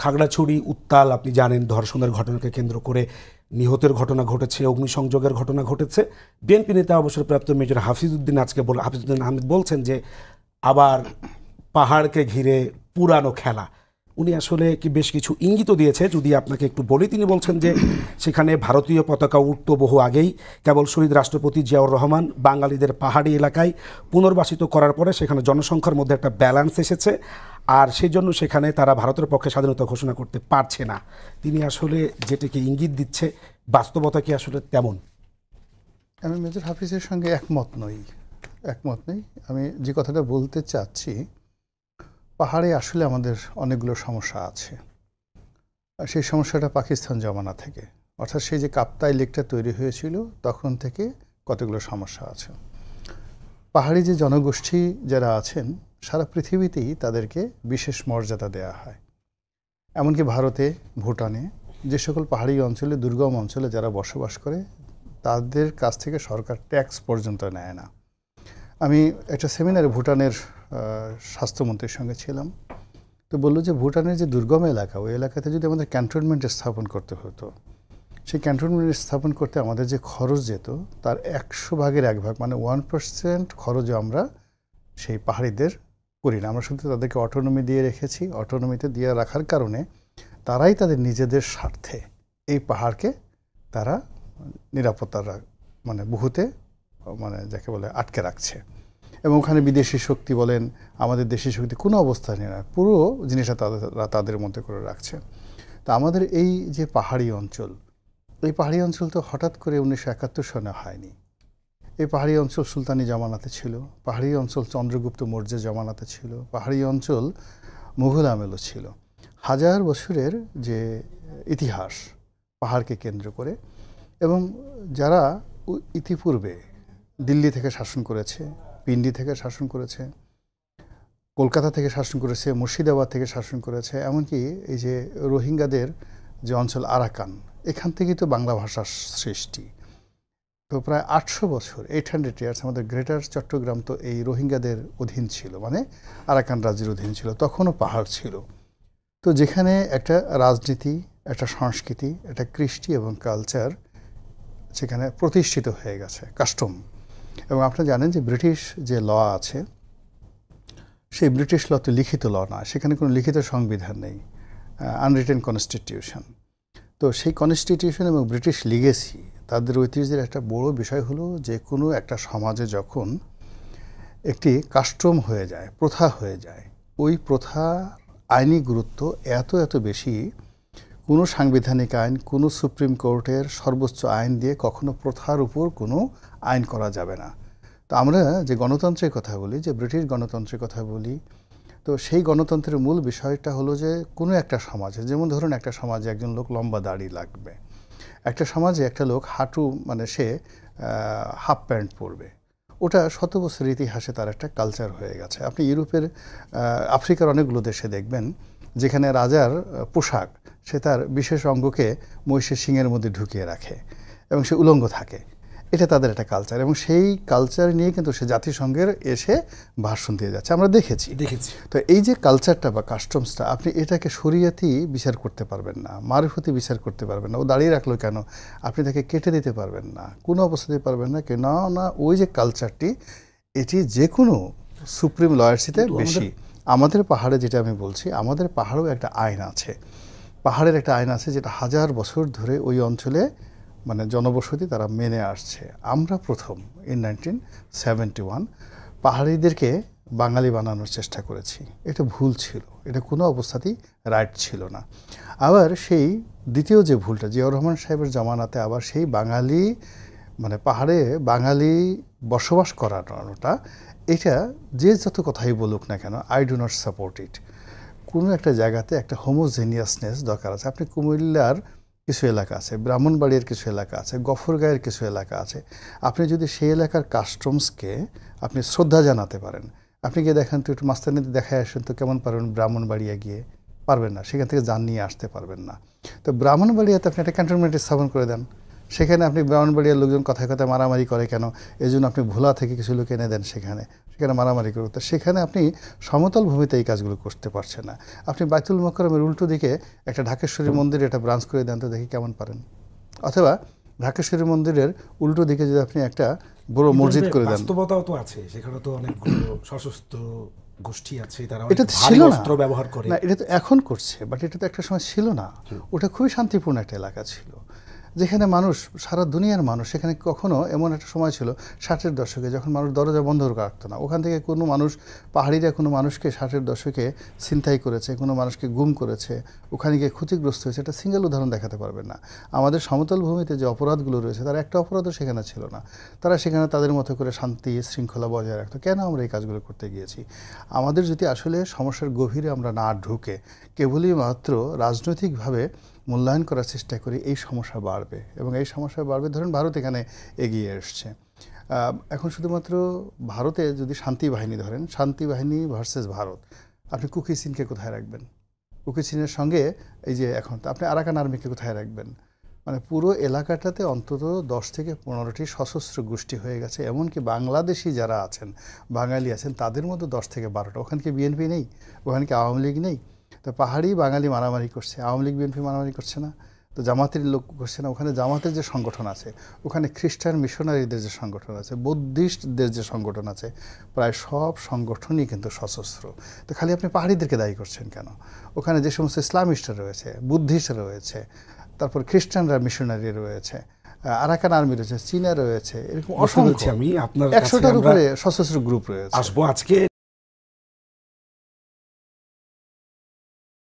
খাগড়াছড়ি উত্তাল আপনি জানেন, ধর্ষণের ঘটনাকে কেন্দ্র করে নিহতের ঘটনা ঘটেছে, অগ্নিসংযোগের ঘটনা ঘটেছে। বিএনপি নেতা অবসরপ্রাপ্ত মেজর হাফিজউদ্দিন হাফিজউদ্দিন আহমেদ বলছেন যে আবার পাহাড়কে ঘিরে পুরানো খেলা। উনি আসলে কি বেশ কিছু ইঙ্গিত দিয়েছে, যদি আপনাকে একটু বলি। তিনি বলছেন যে সেখানে ভারতীয় পতাকা উঠত বহু আগেই, কেবল শহীদ রাষ্ট্রপতি জিয়াউর রহমান বাঙালিদের পাহাড়ি এলাকায় পুনর্বাসিত করার পরে সেখানে জনসংখ্যার মধ্যে একটা ব্যালেন্স এসেছে, আর সেই জন্য সেখানে তারা ভারতের পক্ষে স্বাধীনতা ঘোষণা করতে পারছে না। তিনি আসলে যেটাকে ইঙ্গিত দিচ্ছে, বাস্তবতা কি আসলে তেমন? আমি মেজর হাফিজের সঙ্গে একমত নই। আমি যে কথাটা বলতে চাচ্ছি, পাহাড়ে আসলে আমাদের অনেকগুলো সমস্যা আছে। আর সেই সমস্যাটা পাকিস্তান জমানা থেকে, অর্থাৎ সেই যে কাপ্তাই লেকটা তৈরি হয়েছিল তখন থেকে কতগুলো সমস্যা আছে। পাহাড়ি যে জনগোষ্ঠী যারা আছেন সারা পৃথিবীতেই তাদেরকে বিশেষ মর্যাদা দেয়া হয়। এমনকি ভারতে, ভুটানে যে সকল পাহাড়ি অঞ্চলে, দুর্গম অঞ্চলে যারা বসবাস করে তাদের কাছ থেকে সরকার ট্যাক্স পর্যন্ত নেয় না। আমি একটা সেমিনারে ভুটানের স্বাস্থ্যমন্ত্রীর সঙ্গে ছিলাম, তো বললো যে ভুটানের যে দুর্গম এলাকা, ওই এলাকাতে যদি আমাদের ক্যান্টনমেন্ট স্থাপন করতে হতো, সেই ক্যান্টনমেন্ট স্থাপন করতে আমাদের যে খরচ যেত তার 100 ভাগের 1 ভাগ, মানে 1% খরচও আমরা সেই পাহাড়িদের করি না। আমরা শুধু তাদেরকে অটোনমি দিয়ে রেখেছি। অটোনমিতে দিয়ে রাখার কারণে তারাই তাদের নিজেদের স্বার্থে এই পাহাড়কে তারা নিরাপত্তার মানে বহুতে যাকে বলে আটকে রাখছে। এবং ওখানে বিদেশি শক্তি বলেন, আমাদের দেশি শক্তি কোনো অবস্থায় নেই না, পুরো জিনিসটা তাদের মধ্যে করে রাখছে। তা আমাদের এই যে পাহাড়ি অঞ্চল, এই পাহাড়ি অঞ্চল তো হঠাৎ করে 1971 সনে হয়নি। এই পাহাড়ি অঞ্চল সুলতানি জামানাতে ছিল, পাহাড়ি অঞ্চল চন্দ্রগুপ্ত মৌর্যের জামানাতে ছিল, পাহাড়ি অঞ্চল মুঘল আমলও ছিল। হাজার বছরের যে ইতিহাস পাহাড়কে কেন্দ্র করে, এবং যারা ইতিপূর্বে দিল্লি থেকে শাসন করেছে, পিন্ডি থেকে শাসন করেছে, কলকাতা থেকে শাসন করেছে, মুর্শিদাবাদ থেকে শাসন করেছে, এমনকি এই যে রোহিঙ্গাদের যে অঞ্চল আরাকান, এখান থেকেই তো বাংলা ভাষার সৃষ্টি। তো প্রায় 800 বছর, 800 ইয়ার্স আমাদের গ্রেটার চট্টগ্রাম তো এই রোহিঙ্গাদের অধীন ছিল, মানে আরাকান রাজ্যের অধীন ছিল, তখনও পাহাড় ছিল। তো যেখানে একটা রাজনীতি, একটা সংস্কৃতি, একটা কৃষ্টি এবং কালচার সেখানে প্রতিষ্ঠিত হয়ে গেছে, কাস্টম। এবং আপনারা জানেন যে ব্রিটিশ যে ল আছে, সেই ব্রিটিশ ল তো লিখিত ল না, সেখানে কোনো লিখিত সংবিধান নেই, আনরিটেন কনস্টিটিউশন। তো সেই কনস্টিটিউশন এবং ব্রিটিশ লিগেসি, তাদের ঐতিহ্যের একটা বড় বিষয় হলো যে কোনো একটা সমাজে যখন একটি কাস্টম হয়ে যায়, প্রথা হয়ে যায়, ওই প্রথা আইনি গুরুত্ব এত বেশি, কোনো সাংবিধানিক আইন, কোনো সুপ্রিম কোর্টের সর্বোচ্চ আইন দিয়ে কখনো প্রথার উপর কোনো আইন করা যাবে না। তো আমরা যে গণতন্ত্রের কথা বলি, যে ব্রিটিশ গণতন্ত্রের কথা বলি, তো সেই গণতন্ত্রের মূল বিষয়টা হলো যে কোনো একটা সমাজে, যেমন ধরুন একটা সমাজে একজন লোক লম্বা দাড়ি লাগবে, একটা সমাজে একটা লোক হাঁটু মানে সে হাফ প্যান্ট পরবে, ওটা 100 বছরের ইতিহাসে তার একটা কালচার হয়ে গেছে। আপনি ইউরোপের, আফ্রিকার অনেকগুলো দেশে দেখবেন যেখানে রাজার পোশাক, সে তার বিশেষ অঙ্গকে মহিষের শিংয়ের মধ্যে ঢুকিয়ে রাখে এবং সে উলঙ্গ থাকে। এটা তাদের একটা কালচার, এবং সেই কালচার নিয়ে কিন্তু সে জাতিসংঘের এসে ভাষণ দিয়ে যাচ্ছে, আমরা দেখেছি। তো এই যে কালচারটা বা কাস্টমসটা, আপনি এটাকে শরিয়াতি বিচার করতে পারবেন না, মারফতি বিচার করতে পারবেন না। ও দাঁড়িয়ে রাখলো কেন, আপনি তাকে কেটে দিতে পারবেন না, কোনো অবস্থাতেই পারবেন না। কেন না, ওই যে কালচারটি, এটি যে কোনো সুপ্রিম লয়ার্সিতে বেশি। আমাদের পাহাড়ে যেটা আমি বলছি, আমাদের পাহাড়েও একটা আইন আছে, পাহাড়ের একটা আইন আছে যেটা 1000 বছর ধরে ওই অঞ্চলে মানে জনবসতি তারা মেনে আসছে। আমরা প্রথম ইন 1971 পাহাড়িদেরকে বাঙালি বানানোর চেষ্টা করেছি। এটা ভুল ছিল, এটা কোনো অবস্থাতেই রাইট ছিল না। আবার সেই দ্বিতীয় যে ভুলটা, জিয়াউর রহমান সাহেবের জামানাতে আবার সেই বাঙালি মানে পাহাড়ে বাঙালি বসবাস করানোটা, এটা যে যত কথাই বলুক না কেন, আই ডু নট সাপোর্ট ইট। কোনো একটা জায়গাতে একটা হোমোজেনিয়াসনেস দরকার আছে। আপনি কুমিল্লার কিছু এলাকা আছে, ব্রাহ্মণবাড়িয়ার কিছু এলাকা আছে, গফরগাঁয়ের কিছু এলাকা আছে, আপনি যদি সেই এলাকার কাস্টমসকে আপনি শ্রদ্ধা জানাতে পারেন, আপনি গিয়ে দেখেন তো, একটু মাস্তানিতে দেখায় আসেন তো, কেমন পারবেন ব্রাহ্মণবাড়িয়া গিয়ে? পারবেন না, সেখান থেকে যান নিয়ে আসতে পারবেন না। তো ব্রাহ্মণবাড়িয়াতে আপনি একটা ক্যান্টনমেন্ট স্থাপন করে দেন, সেখানে আপনি ব্রাহ্মণবাড়িয়ার লোকজন কথায় কথায় মারামারি করে কেন, এই জন্য আপনি ভোলা থেকে কিছু লোক এনে দেন সেখানে মারামারি করতে। সেখানে আপনি সমতল ভূমিতে এই কাজগুলো করতে পারছেন না। আপনি বাইতুল মোকাররমের উল্টো দিকে একটা ঢাকেশ্বরী মন্দিরে একটা ব্রাঞ্চ করে দেন তো দেখি কেমন পারেন। অথবা ঢাকেশ্বরী মন্দিরের উল্টো দিকে যদি আপনি একটা বড় মসজিদ করে দেন। বাস্তবতাও তো আছে, সেখানে তো অনেকগুলো সশস্ত্র গোষ্ঠী আছে, তারা এটা তো ভারী ছিল না, অস্ত্র ব্যবহার করে। না এটা তো এখন করছে, বাট এটা তো একটা সময় ছিল না। ওটা খুবই শান্তিপূর্ণ একটা এলাকা ছিল, যেখানে মানুষ, সারা দুনিয়ার মানুষ, সেখানে কখনো এমন একটা সময় ছিল 60-এর দশকে যখন মানুষ দরজা বন্ধ করে রাখতো না। ওখান থেকে কোনো মানুষ, পাহাড়িরা কোনো মানুষকে 60-এর দশকে ছিনতাই করেছে, কোনো মানুষকে গুম করেছে, ওখানে গিয়ে ক্ষতিগ্রস্ত হয়েছে, এটা সিঙ্গেল উদাহরণ দেখাতে পারবেন না। আমাদের সমতল ভূমিতে যে অপরাধগুলো রয়েছে তার একটা অপরাধও সেখানে ছিল না। তারা সেখানে তাদের মতো করে শান্তি শৃঙ্খলা বজায় রাখতো। কেন আমরা এই কাজগুলো করতে গিয়েছি? আমাদের যদি আসলে সমস্যার গভীরে আমরা না ঢুকে কেবলই মাত্র রাজনৈতিকভাবে মূল্যায়ন করার চেষ্টা করি, এই সমস্যা বাড়বে এবং এই সমস্যা বাড়বে। ধরুন ভারত এখানে এগিয়ে এসছে, এখন শুধুমাত্র ভারতে যদি শান্তি বাহিনী ধরেন, শান্তি বাহিনী ভার্সেস ভারত, আপনি কুকি চিনকে কোথায় রাখবেন? কুকি চিনের সঙ্গে এই যে এখন আপনি আরাকান আর্মিকে কোথায় রাখবেন? মানে পুরো এলাকাটাতে অন্তত 10 থেকে 15টি সশস্ত্র গোষ্ঠী হয়ে গেছে। এমনকি বাংলাদেশি যারা আছেন, বাঙালি আছেন, তাদের মধ্যে 10 থেকে 12টা। ওখানে কি বিএনপি নেই? ওখানে কি আওয়ামী লীগ নেই? তো পাহাড়ি বাঙালি মারামারি করছে, আওয়ামী লীগ বিএনপি মারামারি করছে না, তো জামাতের লোক করছে না। ওখানে জামাতের যে সংগঠন আছে, ওখানে খ্রিস্টান মিশনারিদের যে সংগঠন আছে, বুদ্ধিস্টদের যে সংগঠন আছে, প্রায় সব সংগঠনই কিন্তু সশস্ত্র। তো খালি আপনি পাহাড়িদেরকে দায়ী করছেন কেন? ওখানে যে সমস্ত ইসলামিস্টরা রয়েছে, বুদ্ধিস্ট রয়েছে, তারপর খ্রিস্টানরা মিশনারি রয়েছে, আরাকান আর্মি রয়েছে, চীনা রয়েছে, এরকম অসংখ্য, আমি আপনার 100টার উপরে সশস্ত্র গ্রুপ রয়েছে। আসবো আজকে